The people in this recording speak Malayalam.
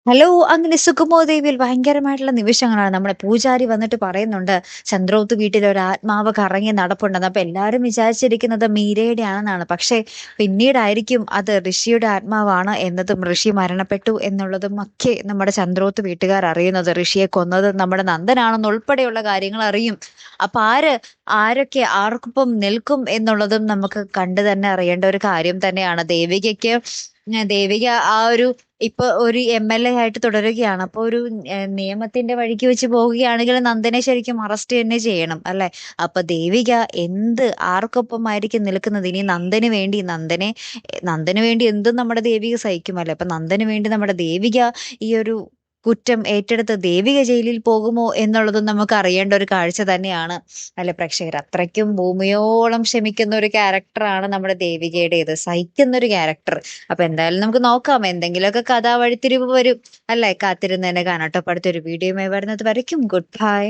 ഹലോ! അങ്ങനെ സുഗമോദേവിയിൽ ഭയങ്കരമായിട്ടുള്ള നിമിഷങ്ങളാണ്. നമ്മുടെ പൂജാരി വന്നിട്ട് പറയുന്നുണ്ട്, ചന്ദ്രോത്ത് വീട്ടിൽ ഒരാത്മാവ് കറങ്ങി നടപ്പുണ്ടെന്ന്. അപ്പൊ എല്ലാരും വിചാരിച്ചിരിക്കുന്നത് മീരയുടെ ആണെന്നാണ്. പക്ഷേ പിന്നീടായിരിക്കും അത് ഋഷിയുടെ ആത്മാവാണ് എന്നതും ഋഷി മരണപ്പെട്ടു എന്നുള്ളതും ഒക്കെ നമ്മുടെ ചന്ദ്രോത്ത് വീട്ടുകാർ അറിയുന്നത്. ഋഷിയെ കൊന്നത് നമ്മുടെ നന്ദനാണെന്നുൾപ്പെടെയുള്ള കാര്യങ്ങൾ അറിയും. അപ്പൊ ആരൊക്കെ ആർക്കൊപ്പം നിൽക്കും എന്നുള്ളതും നമുക്ക് കണ്ടു തന്നെ അറിയേണ്ട ഒരു കാര്യം തന്നെയാണ്. ദേവിക ആ ഒരു ഇപ്പൊ ഒരു എംഎൽഎ ആയിട്ട് തുടരുകയാണ്. അപ്പൊ ഒരു നിയമത്തിന്റെ വഴിക്ക് വെച്ച് പോവുകയാണെങ്കിൽ നന്ദനെ ശരിക്കും അറസ്റ്റ് തന്നെ ചെയ്യണം അല്ലെ? അപ്പൊ ദേവിക ആർക്കൊപ്പമായിരിക്കും നിൽക്കുന്നത്? ഇനി നന്ദന് വേണ്ടി എന്തും നമ്മുടെ ദേവിക സഹിക്കുമല്ലോ. അപ്പൊ നന്ദന് വേണ്ടി നമ്മുടെ ദേവിക ഈ ഒരു കുറ്റം ഏറ്റെടുത്ത് ദേവിക ജയിലിൽ പോകുമോ എന്നുള്ളതും നമുക്ക് അറിയേണ്ട ഒരു കാഴ്ച തന്നെയാണ് അല്ലെ പ്രേക്ഷകർ. അത്രയ്ക്കും ഭൂമിയോളം ക്ഷമിക്കുന്ന ഒരു ക്യാരക്ടറാണ് നമ്മുടെ ദേവികയുടേത്, സഹിക്കുന്ന ഒരു ക്യാരക്ടർ. അപ്പൊ എന്തായാലും നമുക്ക് നോക്കാം, എന്തെങ്കിലുമൊക്കെ കഥാ വഴിത്തിരിവ് വരും അല്ലെ? കാത്തിരുന്ന് തന്നെ കാണാം ട്ടോ. അപ്പൊ അടുത്തൊരു വീഡിയോയുമായി വരുന്നത് വരയ്ക്കും ഗുഡ് ബൈ.